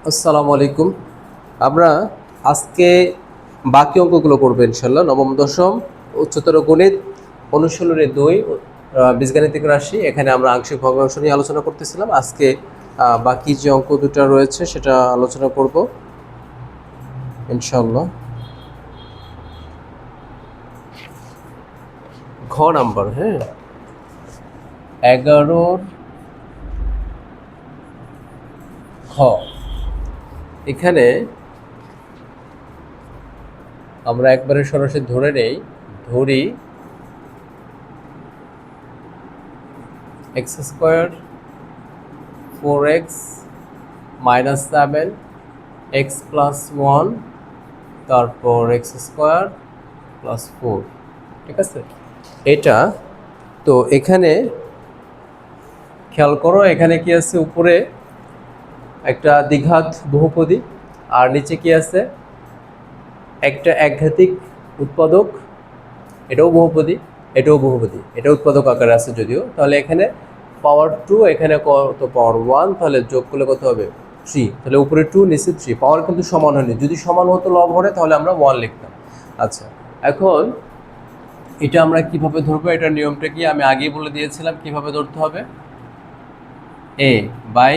আসসালামু আলাইকুম। আমরা আজকে বাকি অঙ্কগুলো করবো ইনশাল্লাহ। নবম দশম উচ্চতর গণিত অনুশীলনী 2 বীজগাণিতিক রাশি। এখানে আমরা আংশিক ভগ্নাংশ নিয়ে আলোচনা করতেছিলাম। আজকে বাকি যে অঙ্ক দুটো রয়েছে সেটা আলোচনা করব ইনশাল্লাহ। ঘ নাম্বার, হ্যাঁ, 11 খ। এখানে আমরা একবারে সরাসরি ধরি x square 4x minus 7 x plus 1 তারপর এক্স স্কোয়ার প্লাস 4, ঠিক আছে। এটা তো এখানে খেয়াল করো, এখানে কি আছে, উপরে একটা দ্বিঘাত বহুপদী আর নিচে কি আছে, একটা একঘাতিক উৎপাদক। এটাও বহুপদী, এটাও বহুপদী, এটা উৎপাদক আকারে আছে যদিও। তাহলে এখানে পাওয়ার 2, এখানে কত পাওয়ার 1, তাহলে যোগ করলে কত হবে 3। তাহলে উপরে 2 নিচে 3, পাওয়ার কিন্তু সমান হয়নি। যদি সমান হতো লব হরে তাহলে আমরা 1 লিখতাম। আচ্ছা, এখন এটা আমরা কিভাবে ধরবো, এটার নিয়মটা কি আমি আগেই বলে দিয়েছিলাম কিভাবে ধরতে হবে। a বাই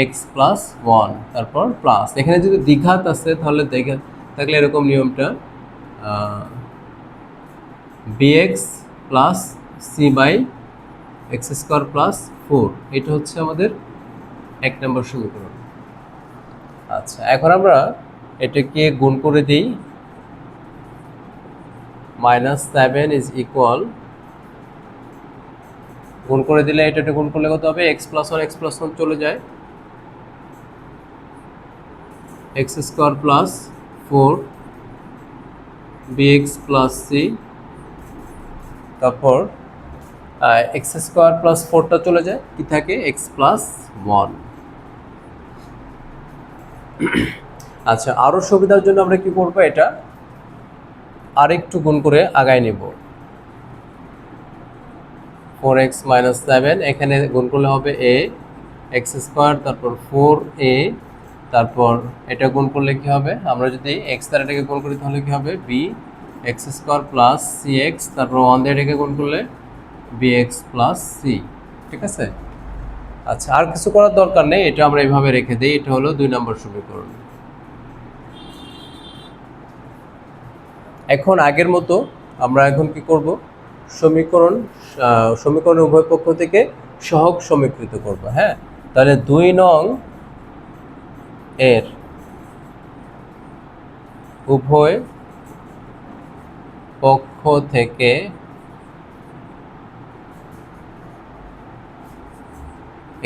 এক্স প্লাস 1 তারপর প্লাস, এখানে যদি দ্বিঘাত আছে তাহলে দ্বিঘাত থাকলে এরকম নিয়মটা bx plus c by x square plus 4, এটা হচ্ছে আমাদের 1 নম্বর সমীকরণ। আচ্ছা, এখন আমরা এটাকে গুণ করে দিই। -7 ইজ ইকুয়াল, গুণ করে দিলে এটা গুণ করলে কত হবে, x প্লাস 1 চলে যায়, x square plus 4 bx plus c, তারপর এক্স স্কোয়ার প্লাস 4টা চলে যায়, কি থাকে এক্স প্লাস 1। আচ্ছা, আরও সুবিধার জন্য আমরা কি করবো, এটা আরেকটু গুণ করে আগায় নেব। 4x মাইনাস 7, এখানে গুণ করলে হবে a এক্স স্কোয়ার, তারপর 4a, তারপর এটা গুণ করলে কি হবে, আমরা যদি এক্স দ্বারা এটাকে গুণ করি তাহলে কি হবে b x square plus c x, তারপর 1 দিয়ে এটাকে গুণ করলে bx প্লাস সি, ঠিক আছে। আচ্ছা, আর কিছু করার দরকার নেই, এটা আমরা এইভাবে রেখে দিই। এটা হলো 2 নম্বর সমীকরণ। এখন আগের মতো আমরা এখন কি করব, সমীকরণের উভয় পক্ষ থেকে সহগ সমীকৃত করব। হ্যাঁ, তাহলে 2 নং এর উভয় পক্ষ থেকে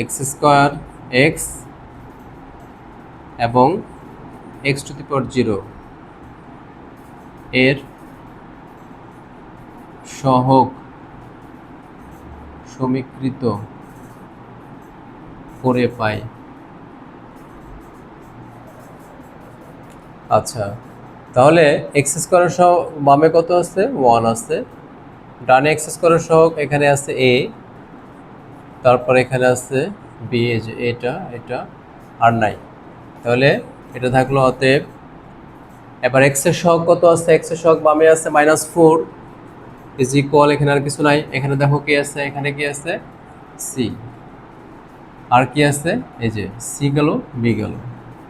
এক্স স্কোয়ার এক্স এবং এক্স টু দি পাওয়ার 0 এর সহগ সমীকৃত করে পাই। আচ্ছা, তাহলে এক্স স্কোয়ারের সহগ বামে কত আছে, 1 আছে, ডানে এক্স স্কোয়ারের সহগ এখানে আছে a, তারপর এখানে আছে b, এই যে এটা আর নাই, তাহলে এটা থাকলো। অতএব এবার এক্স এর সহগ কত আছে, এক্স এর সহগ বামে আছে -4 ইজ ইকুয়াল, এখানে আর কিছু নাই, এখানে দেখো কি আছে, এখানে কি আছে সি, আর কি আছে, এই যে সি গেল, বি গেল,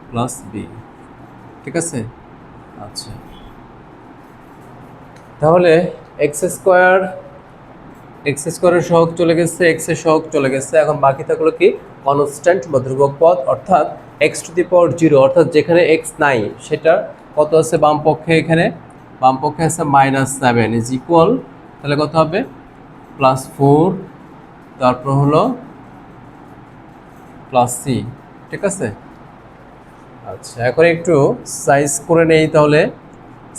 প্লাস বি, ঠিক আছে। আচ্ছা, তাহলে এক্স স্কোয়ারের সহগ চলে গেছে, এক্স এর সহগ চলে গেছে, এখন বাকি থাকলো কি কনস্ট্যান্ট বা ধ্রুবক পদ, অর্থাৎ এক্স টু দি পাওয়ার 0, অর্থাৎ যেখানে এক্স নাই সেটা কত আছে বাম পক্ষে, এখানে বাম পক্ষে আছে -7 ইজ ইকুয়াল, তাহলে কত হবে +4, তারপর হলো প্লাস সি, ঠিক আছে। আচ্ছা, এখন একটু সাইজ করে নেই, তাহলে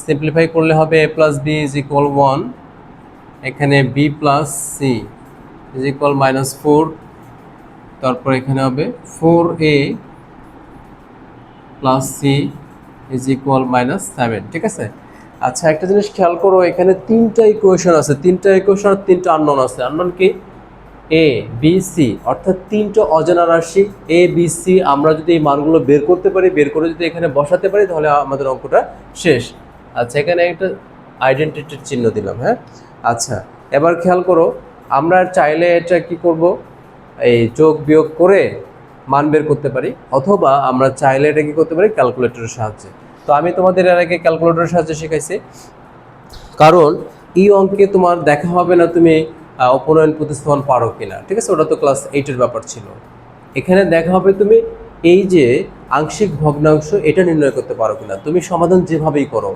সিম্পলিফাই করলে হবে a plus b is equal 1, এখানে b plus c is equal -4, তারপর এখানে হবে 4a plus c is equal -7, ঠিক আছে। আচ্ছা, একটা জিনিস খেয়াল করো, এখানে 3টা ইকুয়েশন আছে, 3টা ইকুয়েশন আর 3টা আননোন আছে। আননোন কি, এ বি সি অর্থাৎ তিনটা অজানা রাশি এ বি সি আমরা যদি এই মানগুলো বের করতে পারি, বের করে যদি এখানে বসাতে পারি তাহলে আমাদের অঙ্কটা শেষ। আচ্ছা এখানে একটা আইডেন্টিটির চিহ্ন দিলাম। হ্যাঁ আচ্ছা এবার খেয়াল করো, আমরা চাইলে এটা কি করব, এই যোগ বিয়োগ করে মান বের করতে পারি, অথবা আমরা চাইলে এটা কি করতে পারি ক্যালকুলেটরের সাহায্যে। তো আমি তোমাদের এর আগে ক্যালকুলেটরের সাহায্যে শেখাইছি, কারণ এই অঙ্কে তোমার দেখা হবে না তুমি অপনয়ন প্রতিস্থাপন পারো কিনা, ঠিক আছে, ওটা তো ক্লাস 8-এর ব্যাপার ছিল। এখানে দেখা হবে তুমি এই যে আংশিক ভগ্নাংশ এটা নির্ণয় করতে পারো কিনা। তুমি সমাধান যেভাবেই করো,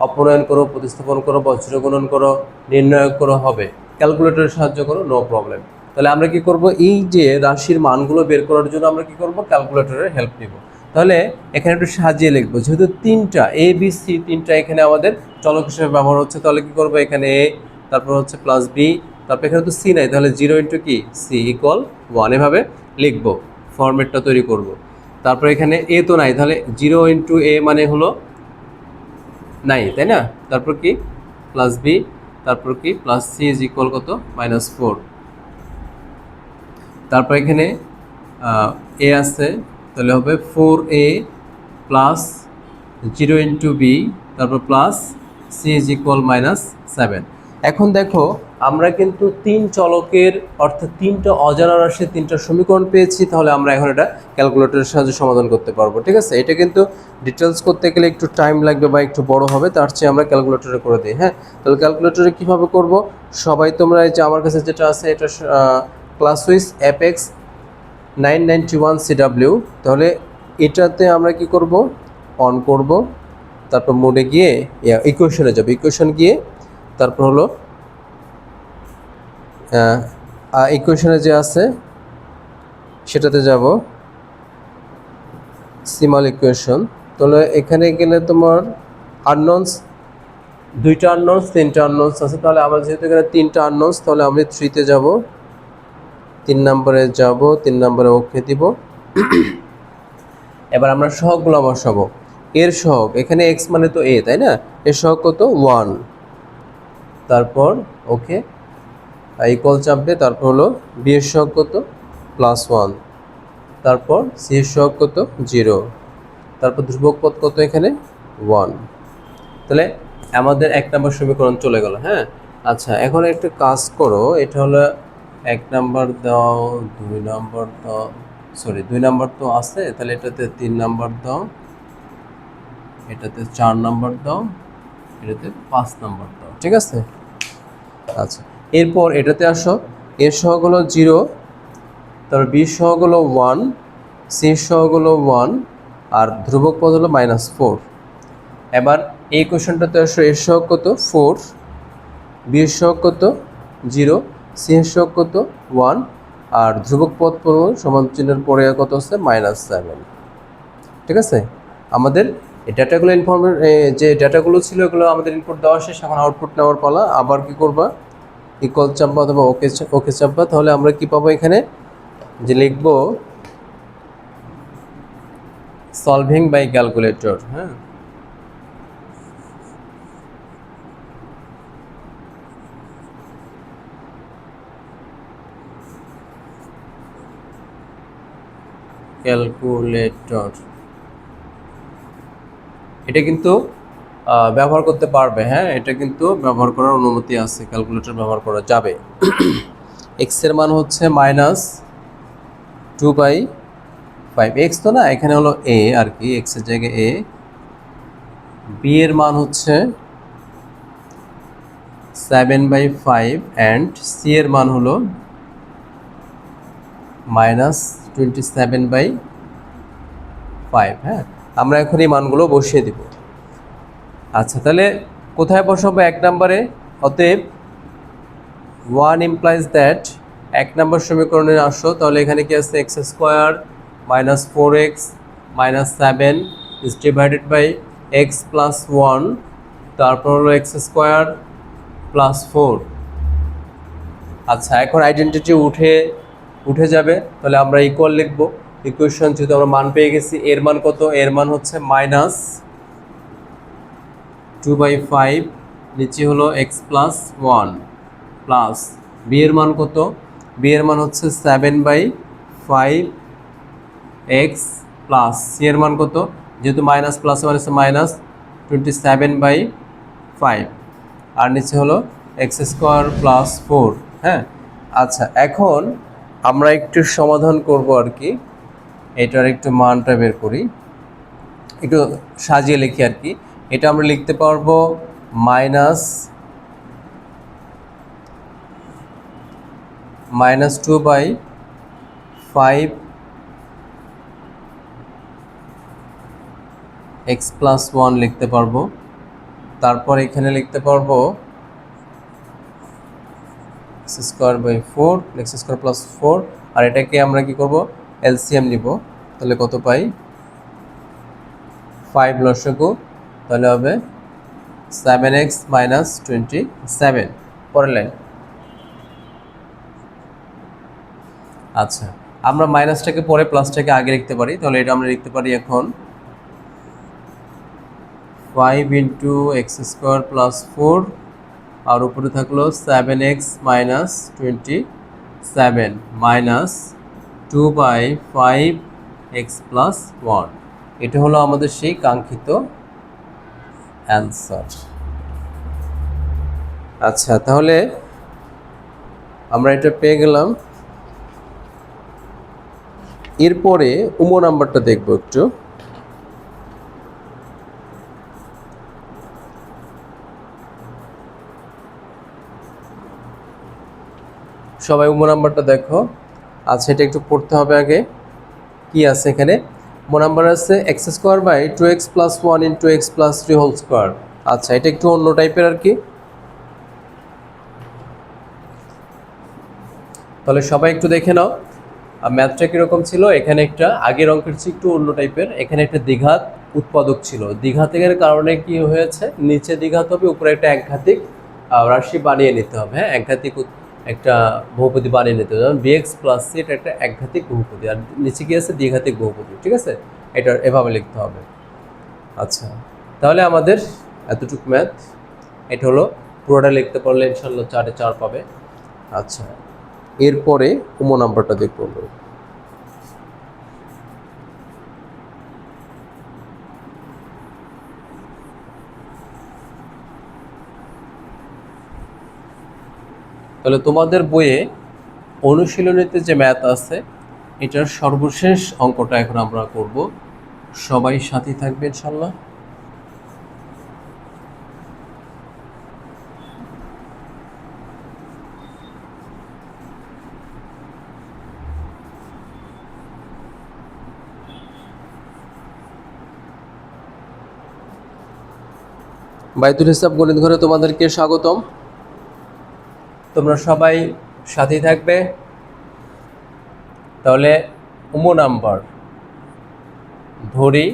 অপনয়ন করো, প্রতিস্থাপন করো, বজ্রগুণন করো, নির্ণয় করো, হবে ক্যালকুলেটরের সাহায্য করো, নো প্রবলেম। তাহলে আমরা কি করব, এই যে রাশির মানগুলো বের করার জন্য আমরা কি করব, ক্যালকুলেটরের হেল্প নিব। তাহলে এখানে একটু সাজিয়ে লিখবো, যেহেতু তিনটা এ বি সি তিনটা এখানে আমাদের চলক হিসেবে ব্যবহার হচ্ছে, তাহলে কি করবো, এখানে এ, তারপর হচ্ছে প্লাস বি, তারপর এখানে তো সি নাই, তাহলে 0 ইন্টু কি সি ইকুয়াল 1, এভাবে লিখবো, ফরম্যাটটা তৈরি করব। তারপর এখানে এ তো নাই, তাহলে 0 ইন্টু এ মানে হলো নাই, তাই না, তারপর কি প্লাস বি, তারপর কি প্লাস সি ইজ ইকুয়াল কত -4। তারপর এখানে এ আছে, তাহলে হবে 4a প্লাস 0 ইন্টু বি, তারপর প্লাস সি ইজ ইকুয়াল -7। এখন দেখো আমরা কিন্তু তিন চলকের অর্থাৎ তিনটা অজানা রাশির তিনটা সমীকরণ পেয়েছি, তাহলে আমরা এখন এটা ক্যালকুলেটরের সাহায্যে সমাধান করতে পারবো, ঠিক আছে। এটা কিন্তু ডিটেলস করতে গেলে একটু টাইম লাগবে বা একটু বড় হবে, তার চেয়ে আমরা ক্যালকুলেটরে করে দিই। হ্যাঁ তাহলে ক্যালকুলেটরে কীভাবে করব, সবাই তোমরা এই যে আমার কাছে যেটা আছে এটা ক্লাসউইস অ্যাপেক্স 991 CW, তাহলে এটাতে আমরা কি করব, অন করব, তারপর মোডে গিয়ে ইকুয়েশনে যাব, ইকুয়েশন গিয়ে তারপর হলো ইকুয়েশনে যে আছে সেটাতে যাব, সিমাল ইকুয়েশন। তাহলে এখানে গেলে তোমার আননোনস, দুইটা আননোনস তিনটা আননোনস আছে, তাহলে আমরা যেহেতু এখানে তিনটা আননোনস, তাহলে আমি 3-তে যাব, 3 নম্বরে যাব, 3 নম্বরে ওকে দিব। এবার আমরা সহগগুলো বসাবো, এর সহগ এখানে এক্স মানে তো এ, তাই না, এর সহগ কত 1, তারপর ওকে ইকুয়াল চাপবে, তারপর হলো বি এর সহগ কত +1, তারপর সি এর সহগ কত 0, তারপর ধ্রুবক পদ কত এখানে 1। তাহলে আমাদের 1 নম্বর সমীকরণ চলে গেল। হ্যাঁ আচ্ছা এখন একটা কাজ করো, এটা হলো 1 নম্বর দাও, 2 নম্বর দাও, সরি 2 নম্বর তো আছে, তাহলে এটাতে 3 নম্বর দাও, এটাতে 4 নম্বর দাও, এটাতে 5 নম্বর দাও, ঠিক আছে। আচ্ছা এরপর এটাতে আসো, এর সহগ হলো 0, তারপর বি সহগ হলো 1, সি সহগ হলো 1, আর ধ্রুবক পদ হলো -4। এবার এই কোশ্চেনটাতে আসো, এর সহগ কত 4, বি এর সহগ কত 0, সি এর সহগ কত 1, আর ধ্রুবক পদ সমান চিহ্নের পরে কত হচ্ছে -7, ঠিক আছে। আমাদের এই ডাটাগুলো যে ডাটাগুলো ছিল এগুলো আমাদের ইনপুট দেওয়া শেষ, এখন আউটপুট নেওয়ার পালা। আবার কি করবা, ইকুয়াল চাপবা অথবা ওকে চাপবা, তাহলে আমরা কি পাবো, এখানে যে লিখবো সলভিং বাই ক্যালকুলেটর। হ্যাঁ ক্যালকুলেটর, এটা কিন্তু ব্যবহার করতে পারবে। হ্যাঁ এটা কিন্তু ব্যবহার করার অনুমতি আছে, ক্যালকুলেটর ব্যবহার করা যাবে। এক্স এর মান হচ্ছে -2/5, এক্স তো না, এখানে হলো এ আর কি, এক্স এর জায়গায় এ। বি এর মান হচ্ছে 7/5 অ্যান্ড সি এর মান হলো -27/5। হ্যাঁ আমরা এখন এই মানগুলো বসিয়ে দিব। আচ্ছা তাহলে কোথায় বসাবো, 1 নম্বরে, অতএব 1 implies that 1 নম্বর সমীকরণে আসো, তাহলে এখানে কি আছে, x² - 4x - 7 is divided by x plus 1, তারপর হলো x² plus 4। আচ্ছা এখন আইডেন্টিটি উঠে যাবে, তাহলে আমরা ইকুয়াল লিখবো, ইকুয়েশন যেহেতু আমরা মান পেয়ে গেছি, এর মান কত, এর মান হচ্ছে -2/5, নিচে হলো x plus 1 প্লাস বি এর মান কত বি এর মান হচ্ছে 7/5 x প্লাস সি এর মান কত, যেহেতু মাইনাস প্লাস হচ্ছে মাইনাস 27/5 আর নিচে হলো x² প্লাস 4। হ্যাঁ, আচ্ছা এখন আমরা একটু সমাধান করব আর কি, এটার একটু মানটা বের করি, একটু সাজিয়ে লিখি আর কি। এটা আমরা লিখতে পারবো -2/5 x প্লাস 1 লিখতে পারবো। তারপর এখানে লিখতে পারবো x² প্লাস 4, আর এটাকে আমরা কি করব, এলসিএম নিব। তাহলে কত পাই, 5 লসাগু, তাহলে হবে 7x - 27। পরের লাইন। আচ্ছা, আমরা মাইনাসটাকে পরে প্লাসটাকে আগে লিখতে পারি, তাহলে এটা আমরা লিখতে পারি এখন 5 × x² প্লাস 4 আর উপরে থাকলো 7x - 27 মাইনাস 2/5 x প্লাস 1। এটা হলো আমাদের সেই কাঙ্ক্ষিত অ্যান্সার। আচ্ছা, তাহলে আমরা এটা পেয়ে গেলাম। এরপরে উম নাম্বারটা দেখব একটু। সবাই উম নাম্বারটা দেখো। আচ্ছা, এটা একটু পড়তে হবে আগে। কি আছে এখানে, উম নাম্বার আছে x² / 2x plus 1 × x plus 3 whole square. আচ্ছা, এটা একটু অন্য টাইপের আর কি। তাহলে সবাই একটু দেখে নাও ম্যাথটা কীরকম ছিল। এখানে একটা আগের অঙ্কের চেয়ে একটু অন্য টাইপের। এখানে একটা দ্বিঘাত উৎপাদক ছিল, দ্বিঘাতের কারণে কি হয়েছে, নিচে দ্বিঘাত হবে, উপরে একটা একঘাতিক রাশি বানিয়ে নিতে হবে। হ্যাঁ, একঘাতিক একটা বহুপদী বানিয়ে নিতে হবে, যেমন bx প্লাস c এটা একটা একঘাতিক বহুপদী, আর নিচে কি আছে, দ্বিঘাতিক বহুপদী। ঠিক আছে, এটা এভাবে লিখতে হবে। আচ্ছা, তাহলে আমাদের এতটুকু ম্যাথ, এটা হলো পুরোটা লিখতে পারলে ইনশাল্লাহ 4-এ 4 পাবে। আচ্ছা, এরপরে উম নাম্বারটা দেখবো। তাহলে তোমাদের বইয়ে অনুশীলনীতে যে ম্যাথ আছে এটার সর্বশেষ অঙ্কটা এখন আমরা করব। সবাই সাথে থাকবে ইনশাল্লাহ। বাইতুল হিসাব গণিত ঘরে তোমাদেরকে স্বাগতম। তোমরা সবাই সাথে থাকবে। তাহলে উম নাম্বার ধরি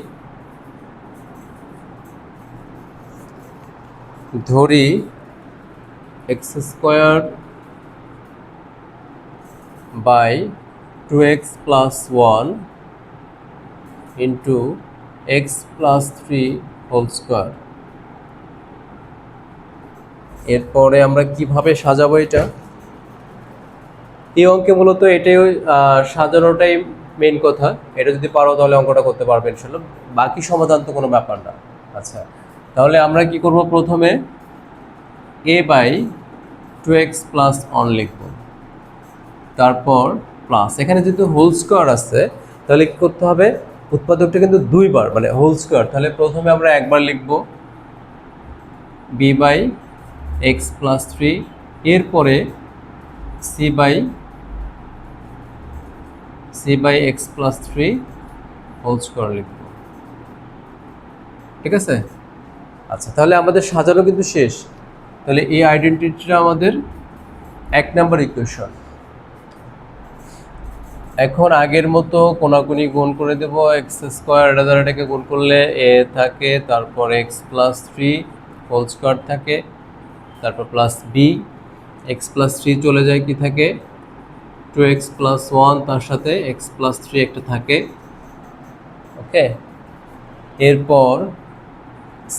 x² / 2x plus 1 × x plus 3 whole square. এরপরে আমরা কিভাবে সাজাবো এটা, এই অঙ্কে মূলত এটাই সাজানোটাই মেইন কথা। এটা যদি পারো তাহলে অঙ্কটা করতে পারবে ইনশাল্লাহ, বাকি সমাধান তো কোনো ব্যাপার না। আচ্ছা, তাহলে আমরা কি করব, প্রথমে a/2x প্লাস 1 লিখব, তারপর প্লাস, এখানে যেহেতু হোল স্কোয়ার আছে তাহলে কি করতে হবে, উৎপাদকটা কিন্তু দুইবার, মানে হোল স্কোয়ার। তাহলে প্রথমে আমরা একবার লিখব b/x প্লাস 3, এরপরে c/x প্লাস 3 হোল স্কোয়ার লিখব। ঠিক আছে, আচ্ছা, তাহলে আমাদের সাজানো কিন্তু শেষ। তাহলে এই আইডেন্টিটিটা আমাদের 1 নাম্বার ইকুয়েশন। এখন আগের মতো কোনাকুনি গুণ করে দেব, x² দ্বারা এটাকে গুণ করলে a থাকে, তারপর x প্লাস 3 হোল স্কোয়ার থাকে, তারপর প্লাস b, x প্লাস 3 চলে যায়, কি থাকে 2x প্লাস 1, তার সাথে x প্লাস 3 একটা থাকে। ওকে, এরপর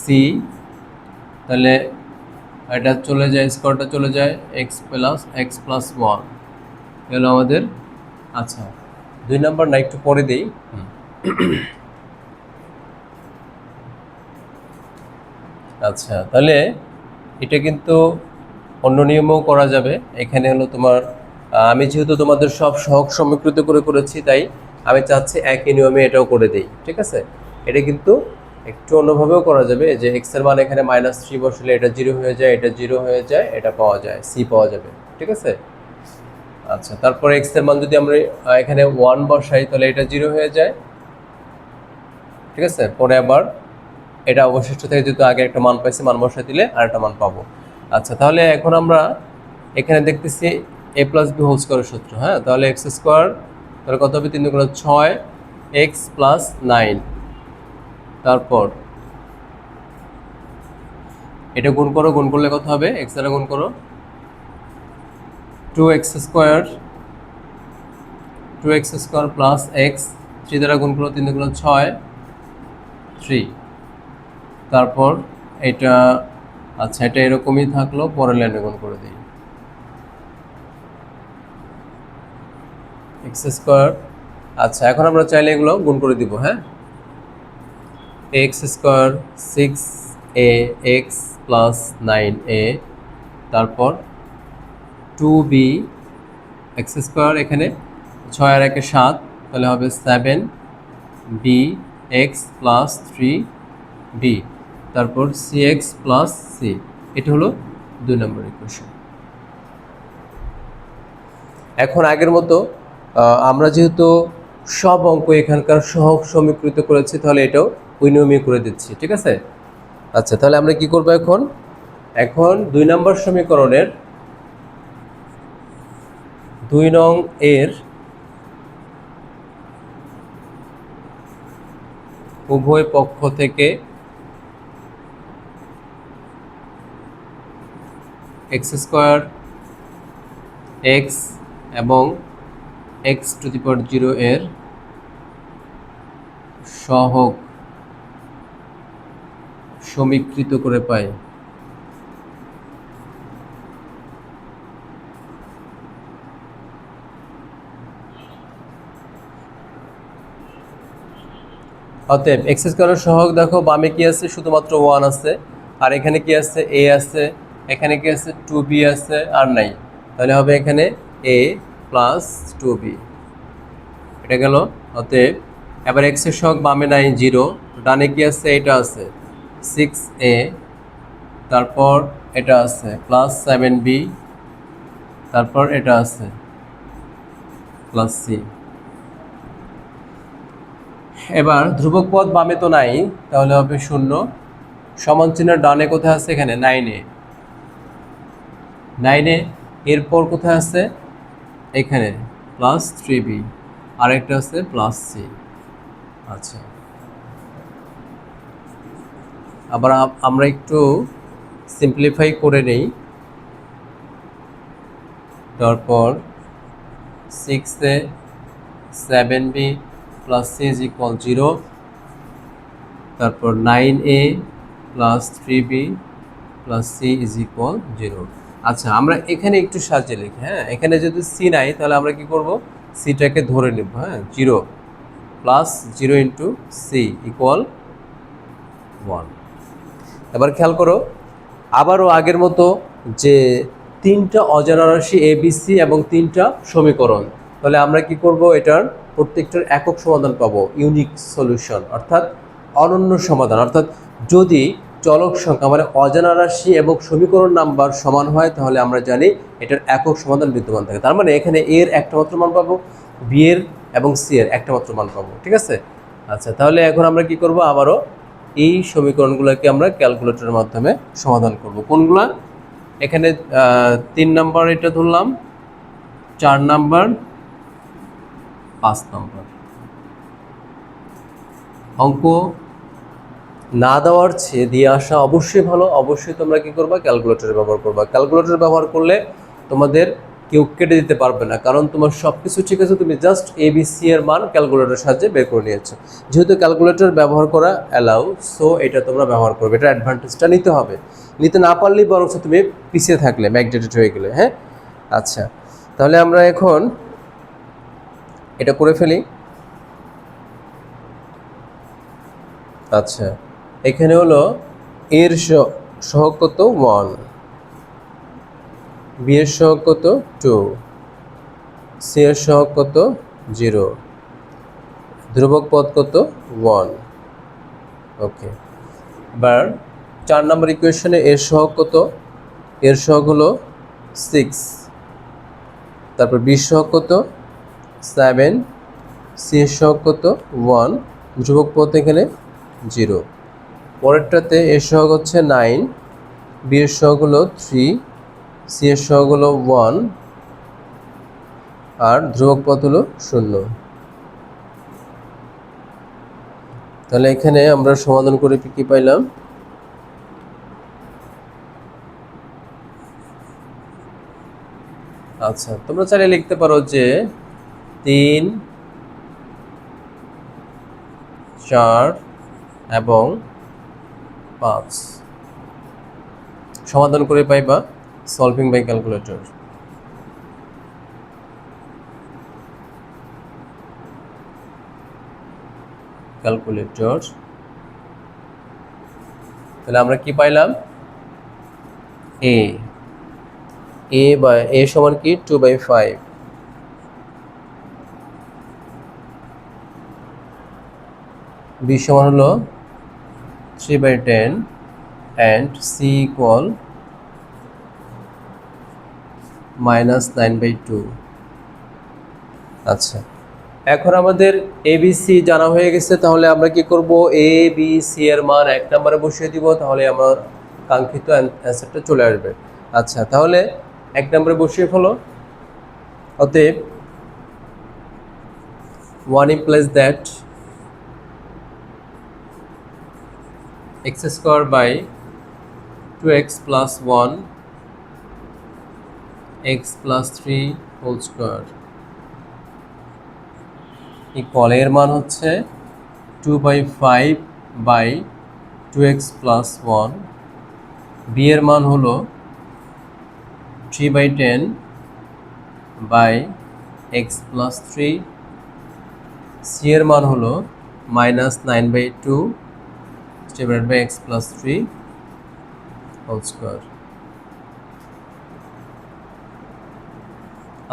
c, তাহলে এটা চলে যায়, স্কোয়ারটা চলে যায়, x প্লাস 1, এগুলো আমাদের। আচ্ছা 2 নাম্বার না, একটু পরে দেই। আচ্ছা তাহলে এটা কিন্তু অন্য নিয়মেও করা যাবে। এখানে হলো তোমার আমি যেহেতু তোমাদের সব সহগ সমীকৃত করে করেছি, তাই আমি চাচ্ছি একই নিয়মে এটাও করে দেই। ঠিক আছে, এটা কিন্তু একটু অন্যভাবেও করা যাবে, যে এক্স এর মান এখানে -3 বসলে এটা 0 হয়ে যায়, এটা 0 হয়ে যায়, এটা পাওয়া যায়, সি পাওয়া যাবে। ঠিক আছে, আচ্ছা তারপরে এক্স এর মান যদি আমরা এখানে 1 বসাই তাহলে এটা 0 হয়ে যায়। ঠিক আছে, পরে আবার এটা অবশিষ্ট থেকে যেহেতু আগে একটা মান পাইছি, মান বসাই দিলে আর একটা মান পাবো। আচ্ছা তাহলে এখন আমরা এখানে দেখতেছি a প্লাস বি হোল স্কোয়ারের সূত্র। হ্যাঁ, তাহলে এক্স স্কোয়ার তাহলে কত হবে, 3 × 6 এক্স প্লাস 9, তারপর এটা গুণ করো, গুণ করলে কত হবে, এক্স দ্বারা গুণ করো 2x স্কোয়ার প্লাস এক্স, 3 দ্বারা গুণ করো, 3 × 6 3, তারপর এটা আচ্ছা এটা এরকমই থাকলো, পরের লাইনে গুণ করে দিই এক্স স্কোয়ার। আচ্ছা এখন আমরা চাইলে এগুলো গুণ করে দিব। হ্যাঁ, x square 6a x plus 9a, তারপর 2b এক্স স্কোয়ার, এখানে 6 আর 1 7, তাহলে হবে 7b এক্স প্লাস 3b, তারপর সি এক্স প্লাস সি। এটা হলো 2 নম্বর ইকুয়েশন। এখন আগের মতো আমরা যেহেতু সব অঙ্ক এখানকার সহগ সমীকৃত করেছি, তাহলে এটাও ওই নিয়মে করে দিচ্ছি। ঠিক আছে, আচ্ছা তাহলে আমরা কি করব, এখন 2 নম্বর সমীকরণের 2 নং এর উভয় পক্ষ থেকে এক্স স্কোয়ার এক্স এবং x⁴ এর সহগ সমীকৃত করে পাই। অতএব এক্স স্কোয়ারের সহগ দেখো, বামে কি আছে, শুধুমাত্র 1 আছে, আর এখানে কি আছে, a আছে, এখানে কি আছে, 2b আছে, আর নাই, তাহলে হবে এখানে a প্লাস 2b, এটা গেল। অতএব এবার এক্স এর সহগ বামে নাই 0, ডানে কি আছে, এটা আছে 6a, তারপর এটা আছে প্লাস 7b, তারপর এটা আছে প্লাস c। এবার ধ্রুবক পদ বামে তো নাই, তাহলে হবে 0, সমান চিহ্নের ডানে কোথায় আছে, এখানে 9a, এরপর কোথায় আছে, এখানে প্লাস 3b, আরেকটা আছে প্লাস c। আচ্ছা আবার আমরা একটু সিম্পলিফাই করে নেই, তারপর 6a 7b plus c is equal 0, তারপর 9a plus 3b plus c is equal 0। আচ্ছা আমরা এখানে একটু সাজিয়ে লিখি। হ্যাঁ, এখানে যদি c নাই তাহলে আমরা কি করব, সিটাকে ধরে নেব। হ্যাঁ, 0 প্লাস 0 ইন্টু সি ইকুয়াল 1। এবার খেয়াল করো, আবারও আগের মতো যে 3টা অজানা রাশি এ বি সি এবং 3টা সমীকরণ, তাহলে আমরা কি করব, এটার প্রত্যেকটার একক সমাধান পাবো, ইউনিক সলিউশন, অর্থাৎ অনন্য সমাধান। অর্থাৎ যদি চলক সংখ্যা মানে অজানা রাশি এবং সমীকরণ নাম্বার সমান হয়, তাহলে আমরা জানি এটার একক সমাধান বিদ্যমান থাকে। তার মানে এখানে এর একটা মাত্র মান পাবো, বি এর এবং সি এর একটা মাত্র মান পাবো। ঠিক আছে, আচ্ছা তাহলে এখন আমরা কি করব, আবারও এই সমীকরণগুলোকে আমরা ক্যালকুলেটরের মাধ্যমে সমাধান করব। কোনগুলা, এখানে 3 নাম্বার এটা ধরলাম, 4 নাম্বার, 5 নাম্বার। অঙ্ক না দেওয়ার চেয়ে দিয়ে আসা অবশ্যই ভালো। অবশ্যই তোমরা কি করবা, ক্যালকুলেটর ব্যবহার করবা। ক্যালকুলেটর ব্যবহার করলে তোমাদের কেউ কেটে দিতে পারবে না, কারণ তোমার সব কিছু ঠিক আছে, তুমি জাস্ট এবিসি এর মান ক্যালকুলেটরের সাহায্যে বের করে নিয়েছো। যেহেতু ক্যালকুলেটর ব্যবহার করা অ্যালাউ, সো এটা তোমরা ব্যবহার করবে, এটা অ্যাডভান্টেজটা নিতে হবে। নিতে না পারলেই বরং তুমি পিছিয়ে থাকলে, ব্যাকডেটেড হয়ে গেলে। হ্যাঁ, আচ্ছা তাহলে আমরা এখন এটা করে ফেলি। আচ্ছা, এখানে হলো এর সহগ কত 1, বি এর সহগ কত 2, সি এর সহগ কত 0, ধ্রুবক পদ কত 1। ওকে, এবার 4 নম্বর ইকুয়েশনে এর সহগ কত? এর সহগ হলো 6, তারপর বি সহগ কত 7, সি এর সহগ কত 1, ধ্রুবক পদ এখানে 0। পরেরটাতে এর সহগ হচ্ছে 9, বি এর সহগ হলো 3, সি এর সহগ হলো 1, আর ধ্রুবক পদ হলো 0। তাহলে এখানে আমরা সমাধান করে কি পাইলাম? আচ্ছা, তোমরা চাইলে লিখতে পারো যে 3, 4 এবং 5 সমাধান করে পাইবা সলভিং বাই ক্যালকুলেটর। তাহলে আমরা কি পাইলাম? এ সমান কি 2/5, বি সমান হলো 3/10 and সি ইকুয়াল -9/2। আচ্ছা, এখন আমাদের ABC জানা হয়ে গেছে। তাহলে আমরা কি করব? এ বি সি এর মান 1 নম্বরে বসিয়ে দিব, তাহলে আমার কাঙ্ক্ষিত অ্যান্সারটা চলে আসবে। আচ্ছা, তাহলে 1 নম্বরে বসিয়ে ফেলো। অতএব 1 implies that x² by 2x plus 1 x plus 3 whole square equal, এর মান হচ্ছে 2/5 by 2x plus 1, বি এর মান হলো 3/10 by x plus 3, সি এর মান হলো -9/2 divided by x plus 3 whole square।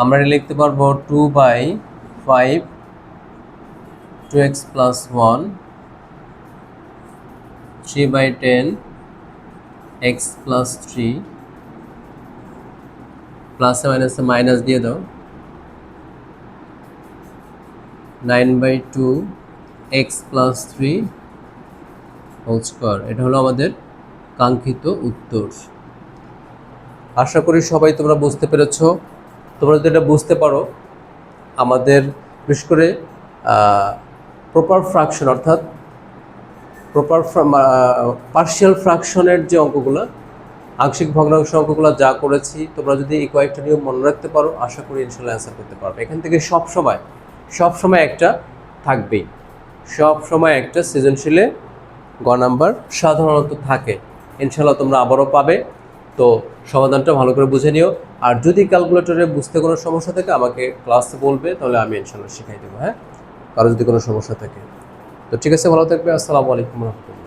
আমরা লিখতে পারবো 2/5 2x plus 1 3/10 x plus 3 প্লাসে মাইনাসে মাইনাস দিয়ে দাও 9/2 x plus 3 হোল স্কোয়ার। এটা হলো আমাদের কাঙ্ক্ষিত উত্তর। আশা করি সবাই তোমরা বুঝতে পেরেছো। তোমরা যদি এটা বুঝতে পারো, আমাদের বিশেষ করে প্রপার ফ্র্যাকশন অর্থাৎ পার্শিয়াল ফ্র্যাকশনের যে অঙ্কগুলো, আংশিক ভগ্নাংশ অঙ্কগুলো যা করেছি, তোমরা যদি এই কয়েকটা নিয়ম মনে রাখতে পারো, আশা করি ইনশাল্লাহ অ্যান্সার করতে পারবে। এখান থেকে সবসময় একটা থাকবেই, সবসময় একটা সৃজনশীলে গ নাম্বার সাধারণত থাকে। ইনশাল্লাহ তোমরা আবারও পাবে। তো সমাধানটা ভালো করে বুঝে নিও। আর যদি ক্যালকুলেটরে বুঝতে কোনো সমস্যা থাকে আমাকে ক্লাসে বলবে, তাহলে আমি ইনশাল্লাহ শিখাই দেবো। হ্যাঁ, কারো যদি কোনো সমস্যা থাকে। তো ঠিক আছে, ভালো থাকবে। আসসালামু আলাইকুম রহমতুল্লাহ।